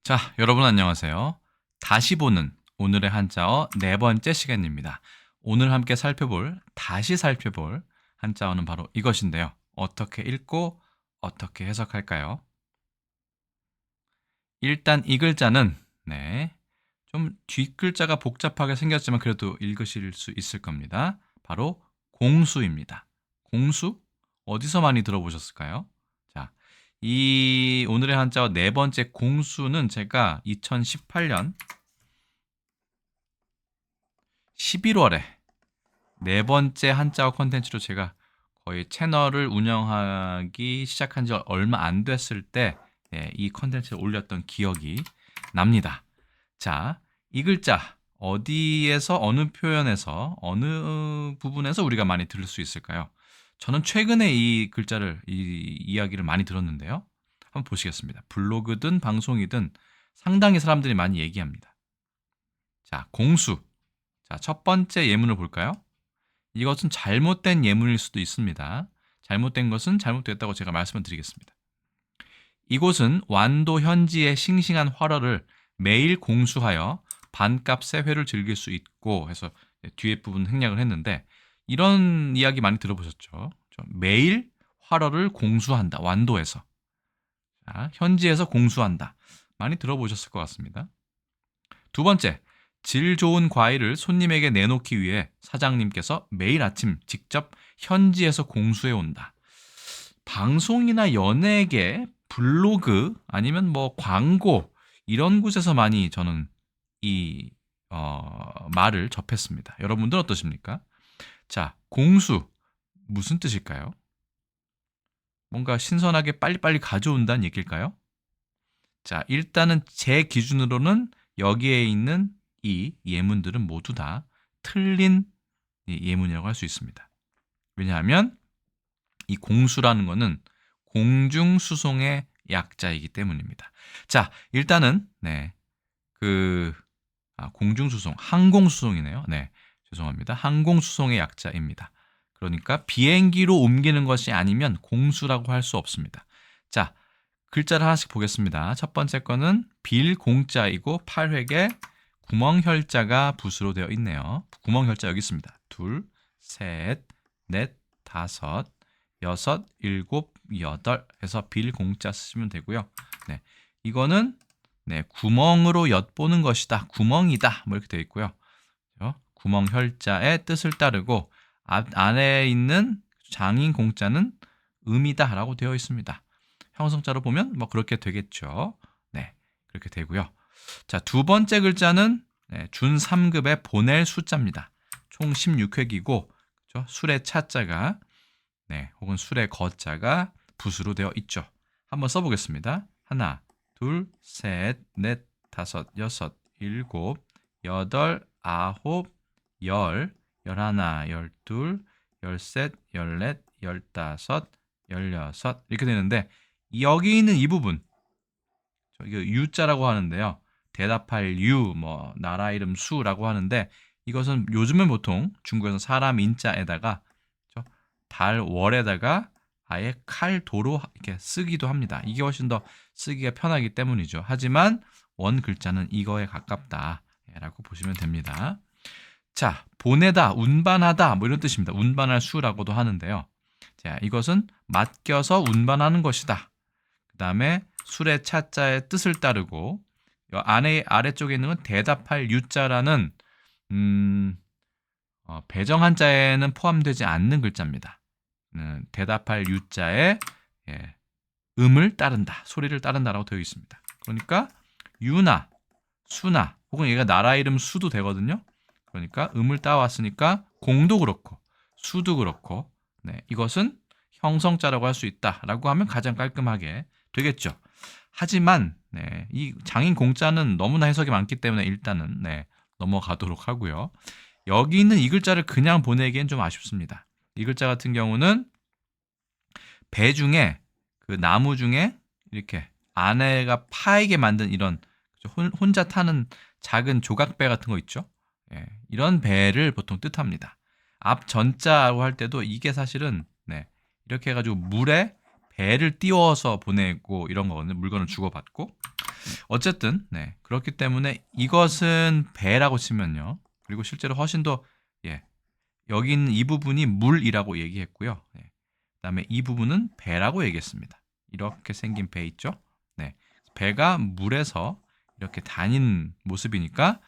자, 여러분 안녕하세요. 다시 보는 오늘의 한자어 네 번째 시간입니다. 오늘 함께 다시 살펴볼 한자어는 바로 이것인데요. 어떻게 읽고 어떻게 해석할까요? 일단 이 글자는 좀 뒷글자가 복잡하게 생겼지만 그래도 읽으실 수 있을 겁니다. 바로 공수입니다. 공수? 어디서 많이 들어보셨을까요? 자, 이 오늘의 한자어 네 번째 공수는 제가 2018년 11월에 네 번째 한자어 콘텐츠로 제가 거의 채널을 운영하기 시작한 지 얼마 안 됐을 때 이 콘텐츠를 올렸던 기억이 납니다. 자, 이 글자 어디에서 어느 표현에서 어느 부분에서 우리가 많이 들을 수 있을까요? 저는 최근에 이 글자를 이 이야기를 많이 들었는데요. 한번 보시겠습니다. 블로그든 방송이든 상당히 사람들이 많이 얘기합니다. 자, 공수. 자, 첫 번째 예문을 볼까요? 이것은 잘못된 예문일 수도 있습니다. 잘못된 것은 잘못됐다고 제가 말씀을 드리겠습니다. 이곳은 완도 현지의 싱싱한 활어를 매일 공수하여 반값에 회를 즐길 수 있고 해서 뒤에 부분 생략을 했는데 이런 이야기 많이 들어보셨죠? 매일 활어를 공수한다. 완도에서. 자, 현지에서 공수한다. 많이 들어보셨을 것 같습니다. 두 번째, 질 좋은 과일을 손님에게 내놓기 위해 사장님께서 매일 아침 직접 현지에서 공수해 온다. 방송이나 연예계, 블로그 아니면 뭐 광고 이런 곳에서 많이 저는 이 말을 접했습니다. 여러분들 어떠십니까? 자, 공수 무슨 뜻일까요? 뭔가 신선하게 빨리빨리 가져온다는 얘기일까요? 자, 일단은 제 기준으로는 여기에 있는 이 예문들은 모두 다 틀린 예문이라고 할 수 있습니다. 왜냐하면 이 공수라는 것은 공중수송의 약자이기 때문입니다. 자, 일단은 공중수송, 항공수송이네요. 죄송합니다. 항공수송의 약자입니다. 그러니까 비행기로 옮기는 것이 아니면 공수라고 할 수 없습니다. 자, 글자를 하나씩 보겠습니다. 첫 번째 거는 빌공자이고 8획에 구멍혈자가 붓으로 되어 있네요. 구멍혈자 여기 있습니다. 둘, 셋, 넷, 다섯, 여섯, 일곱, 여덟 해서 빌공자 쓰시면 되고요. 이거는 구멍으로 엿보는 것이다. 구멍이다. 뭐 이렇게 되어 있고요. 구멍혈자의 뜻을 따르고 안에 있는 장인 공자는 음이다 라고 되어 있습니다. 형성자로 보면 뭐 그렇게 되겠죠. 그렇게 되고요. 자, 두 번째 글자는 준 3급의 보낼 숫자입니다. 총 16획이고 술의 차자가 혹은 술의 거자가 붓으로 되어 있죠. 한번 써보겠습니다. 하나, 둘, 셋, 넷, 다섯, 여섯, 일곱, 여덟, 아홉, 열, 열하나, 열둘, 열셋, 열넷, 열다섯, 열여섯 이렇게 되는데 여기 있는 이 부분 이거 유자라고 하는데요. 대답할 유, 뭐 나라 이름 수라고 하는데 이것은 요즘은 보통 중국에서 사람 인자에다가 달 월에다가 아예 칼도로 이렇게 쓰기도 합니다. 이게 훨씬 더 쓰기가 편하기 때문이죠. 하지만 원 글자는 이거에 가깝다라고 보시면 됩니다. 자, 보내다, 운반하다 뭐 이런 뜻입니다. 운반할 수라고도 하는데요. 자, 이것은 맡겨서 운반하는 것이다. 그 다음에 술의 차자의 뜻을 따르고 아래쪽에 있는 건 대답할 유자라는 배정 한자에는 포함되지 않는 글자입니다. 대답할 유자에 음을 따른다, 소리를 따른다라고 되어 있습니다. 그러니까 유나, 수나 혹은 얘가 나라 이름 수도 되거든요. 그러니까 음을 따왔으니까 공도 그렇고 수도 그렇고 이것은 형성자라고 할 수 있다라고 하면 가장 깔끔하게 되겠죠. 하지만 이 장인 공자는 너무나 해석이 많기 때문에 일단은 넘어가도록 하고요. 여기 있는 이 글자를 그냥 보내기엔 좀 아쉽습니다. 이 글자 같은 경우는 배 중에 그 나무 중에 이렇게 아내가 파이게 만든 이런 혼자 타는 작은 조각배 같은 거 있죠. 이런 배를 보통 뜻합니다. 앞 전자라고 할 때도 이게 사실은 이렇게 해가지고 물에 배를 띄워서 보내고 이런 거거든요. 물건을 주고받고. 어쨌든 그렇기 때문에 이것은 배라고 치면요. 그리고 실제로 훨씬 더 여기 있는 이 부분이 물이라고 얘기했고요. 그다음에 이 부분은 배라고 얘기했습니다. 이렇게 생긴 배 있죠? 배가 물에서 이렇게 다니는 모습이니까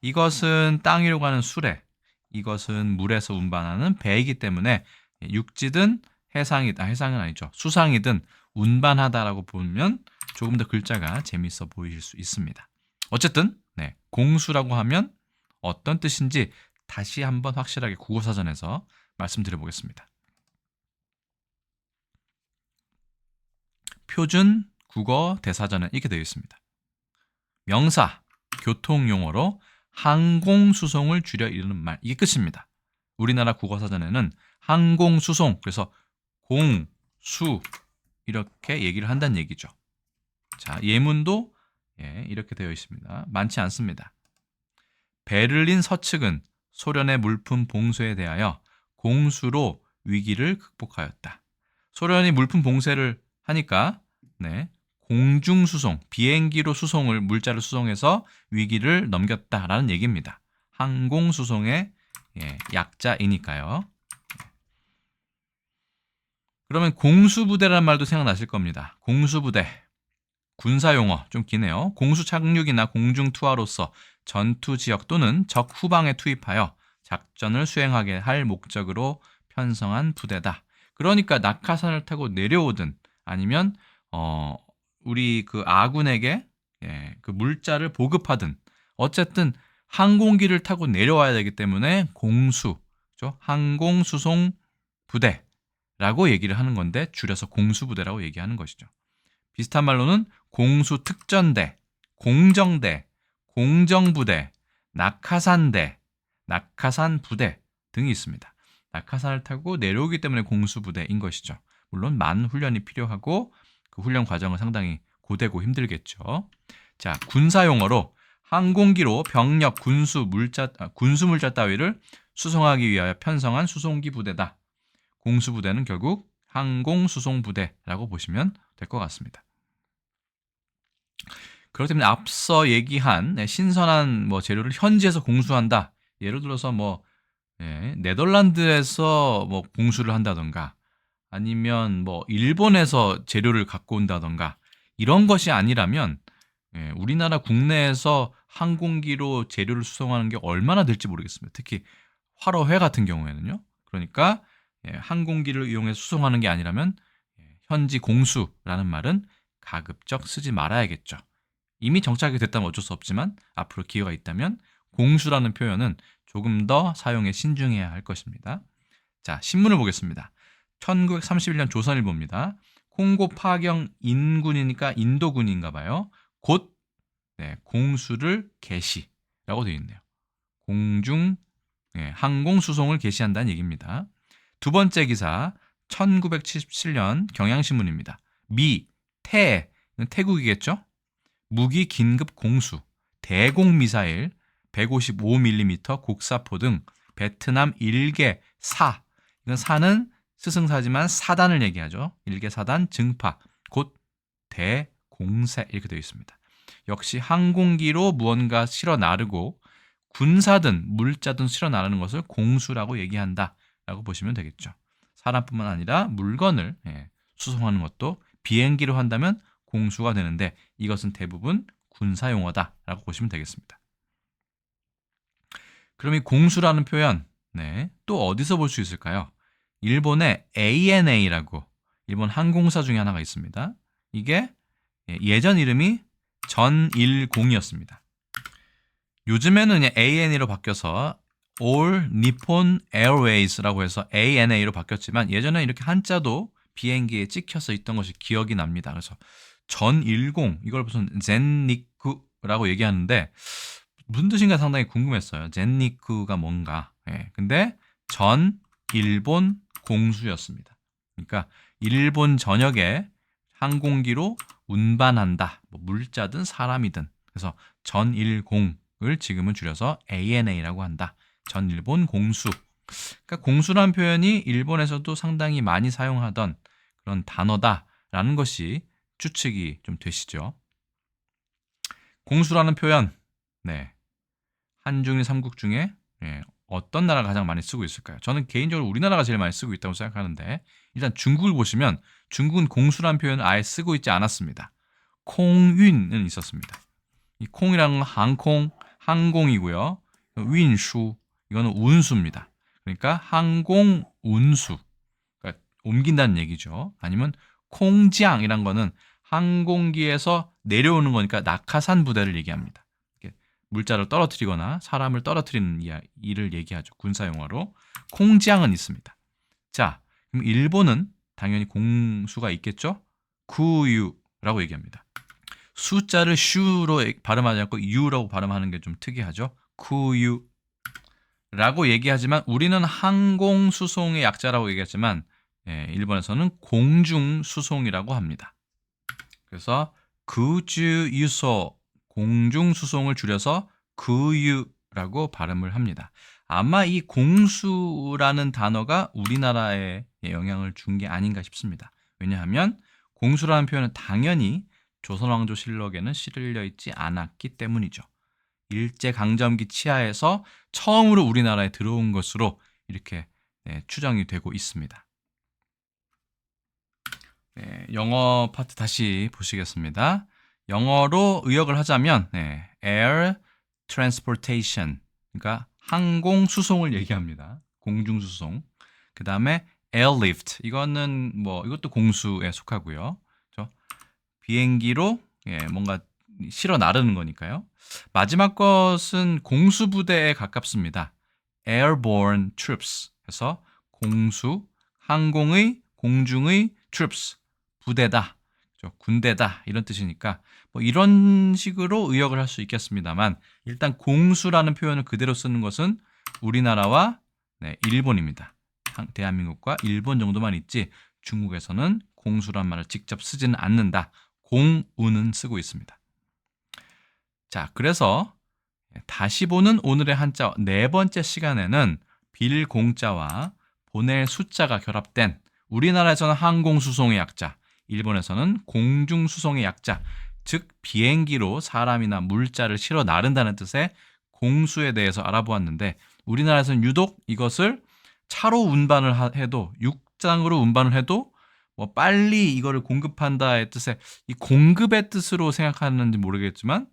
이것은 땅 위로 가는 수레, 이것은 물에서 운반하는 배이기 때문에 육지든 해상은 아니죠. 수상이든 운반하다라고 보면 조금 더 글자가 재밌어 보이실 수 있습니다. 어쨌든 공수라고 하면 어떤 뜻인지 다시 한번 확실하게 국어사전에서 말씀드려보겠습니다. 표준 국어 대사전에 이렇게 되어 있습니다. 명사, 교통용어로 항공수송을 줄여 이르는 말, 이게 끝입니다. 우리나라 국어사전에는 항공수송, 그래서 공, 수 이렇게 얘기를 한다는 얘기죠. 자, 예문도 이렇게 되어 있습니다. 많지 않습니다. 베를린 서측은 소련의 물품 봉쇄에 대하여 공수로 위기를 극복하였다. 소련이 물품 봉쇄를 하니까 공중수송, 비행기로 물자를 수송해서 위기를 넘겼다라는 얘기입니다. 항공수송의 약자이니까요. 그러면 공수부대라는 말도 생각나실 겁니다. 공수부대, 군사용어 좀 기네요. 공수 착륙이나 공중 투하로서 전투 지역 또는 적 후방에 투입하여 작전을 수행하게 할 목적으로 편성한 부대다. 그러니까 낙하산을 타고 내려오든 아니면 우리 그 아군에게 그 물자를 보급하든 어쨌든 항공기를 타고 내려와야 되기 때문에 공수, 그렇죠? 항공수송 부대라고 얘기를 하는 건데 줄여서 공수부대라고 얘기하는 것이죠. 비슷한 말로는 공수특전대, 공정대, 공정부대, 낙하산대, 낙하산부대 등이 있습니다. 낙하산을 타고 내려오기 때문에 공수부대인 것이죠. 물론 많은 훈련이 필요하고 그 훈련 과정은 상당히 고되고 힘들겠죠. 자, 군사용어로 항공기로 병력, 군수물자 따위를 수송하기 위하여 편성한 수송기 부대다. 공수부대는 결국 항공수송부대라고 보시면 될 것 같습니다. 그렇기 때문에 앞서 얘기한 신선한 재료를 현지에서 공수한다. 예를 들어서 네덜란드에서 공수를 한다던가 아니면 일본에서 재료를 갖고 온다던가 이런 것이 아니라면 우리나라 국내에서 항공기로 재료를 수송하는 게 얼마나 될지 모르겠습니다. 특히 화로회 같은 경우에는요. 그러니까 항공기를 이용해서 수송하는 게 아니라면 현지 공수라는 말은 가급적 쓰지 말아야겠죠. 이미 정착이 됐다면 어쩔 수 없지만 앞으로 기회가 있다면 공수라는 표현은 조금 더 사용에 신중해야 할 것입니다. 자, 신문을 보겠습니다. 1931년 조선일보입니다. 콩고 파경 인군이니까 인도군인가 봐요. 곧 공수를 개시라고 되어 있네요. 공중 항공 수송을 개시한다는 얘기입니다. 두 번째 기사 1977년 경향신문입니다. 태국이겠죠? 무기 긴급 공수, 대공미사일 155mm 곡사포 등 베트남 일개 사, 이건 사는 스승사지만 사단을 얘기하죠. 일개 사단 증파, 곧 대공세 이렇게 되어 있습니다. 역시 항공기로 무언가 실어 나르고 군사든 물자든 실어 나르는 것을 공수라고 얘기한다라고 보시면 되겠죠. 사람뿐만 아니라 물건을 수송하는 것도 비행기로 한다면 공수가 되는데 이것은 대부분 군사용어다라고 보시면 되겠습니다. 그럼 이 공수라는 표현 또 어디서 볼 수 있을까요? 일본의 ANA라고 일본 항공사 중에 하나가 있습니다. 이게 예전 이름이 전일공이었습니다. 요즘에는 ANA로 바뀌어서 All Nippon Airways라고 해서 ANA로 바뀌었지만 예전에 이렇게 한자도 비행기에 찍혀서 있던 것이 기억이 납니다. 그래서 전일공 이걸 무슨 젠니쿠라고 얘기하는데 무슨 뜻인가 상당히 궁금했어요. 젠니쿠가 뭔가. 근데 전 일본 공수였습니다. 그러니까 일본 전역에 항공기로 운반한다. 물자든 사람이든. 그래서 전일공을 지금은 줄여서 ANA라고 한다. 전일본 공수. 그러니까 공수란 표현이 일본에서도 상당히 많이 사용하던 그런 단어다라는 것이 추측이 좀 되시죠. 공수라는 표현, 네, 한중일 삼국 중에 어떤 나라가 가장 많이 쓰고 있을까요? 저는 개인적으로 우리나라가 제일 많이 쓰고 있다고 생각하는데 일단 중국을 보시면 중국은 공수라는 표현을 아예 쓰고 있지 않았습니다. 콩윈은 있었습니다. 이 콩이라는 건 항공이고요. 윈수, 이거는 운수입니다. 그러니까 항공 운수, 그러니까 옮긴다는 얘기죠. 아니면 콩지항이란 거는 항공기에서 내려오는 거니까 낙하산 부대를 얘기합니다. 물자를 떨어뜨리거나 사람을 떨어뜨리는 일을 얘기하죠. 군사 용어로. 콩지항은 있습니다. 자, 그럼 일본은 당연히 공수가 있겠죠? 구유라고 얘기합니다. 숫자를 슈로 발음하지 않고 유라고 발음하는 게 좀 특이하죠. 구유라고 얘기하지만 우리는 항공수송의 약자라고 얘기하지만 일본에서는 공중수송이라고 합니다. 그래서 구주유소, 공중수송을 줄여서 구유라고 발음을 합니다. 아마 이 공수라는 단어가 우리나라에 영향을 준 게 아닌가 싶습니다. 왜냐하면 공수라는 표현은 당연히 조선왕조실록에는 실려 있지 않았기 때문이죠. 일제강점기 치하에서 처음으로 우리나라에 들어온 것으로 이렇게 추정이 되고 있습니다. 영어 파트 다시 보시겠습니다. 영어로 의역을 하자면 air transportation, 그러니까 항공 수송을 얘기합니다. 공중 수송. 그 다음에 airlift, 이거는 이것도 공수에 속하고요. 그렇죠? 비행기로 뭔가 실어 나르는 거니까요. 마지막 것은 공수부대에 가깝습니다. airborne troops, 그래서 공수, 항공의, 공중의 troops, 부대다, 그렇죠? 군대다, 이런 뜻이니까 이런 식으로 의역을 할 수 있겠습니다만 일단 공수라는 표현을 그대로 쓰는 것은 우리나라와 일본입니다. 대한민국과 일본 정도만 있지 중국에서는 공수란 말을 직접 쓰지는 않는다. 공우는 쓰고 있습니다. 자, 그래서 다시 보는 오늘의 한자 네 번째 시간에는 빌 공자와 보낼 숫자가 결합된 우리나라에서는 항공수송의 약자, 일본에서는 공중수송의 약자, 즉 비행기로 사람이나 물자를 실어 나른다는 뜻의 공수에 대해서 알아보았는데 우리나라에서는 유독 이것을 차로 운반을 해도 육장으로 운반을 해도 빨리 이거를 공급한다의 뜻의 이 공급의 뜻으로 생각하는지 모르겠지만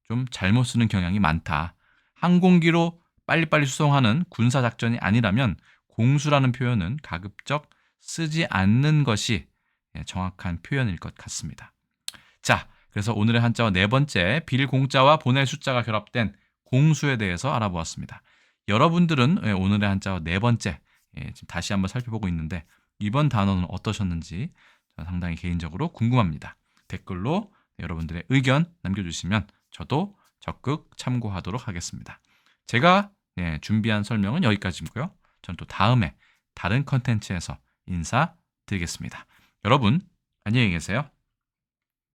좀 잘못 쓰는 경향이 많다. 항공기로 빨리빨리 수송하는 군사작전이 아니라면 공수라는 표현은 가급적 쓰지 않는 것이 정확한 표현일 것 같습니다. 자, 그래서 오늘의 한자어 네 번째, 빌 공자와 보낼 숫자가 결합된 공수에 대해서 알아보았습니다. 여러분들은 오늘의 한자어 네 번째 지금 다시 한번 살펴보고 있는데 이번 단어는 어떠셨는지 상당히 개인적으로 궁금합니다. 댓글로 여러분들의 의견 남겨주시면 저도 적극 참고하도록 하겠습니다. 제가 준비한 설명은 여기까지고요. 저는 또 다음에 다른 컨텐츠에서 인사드리겠습니다. 여러분 안녕히 계세요.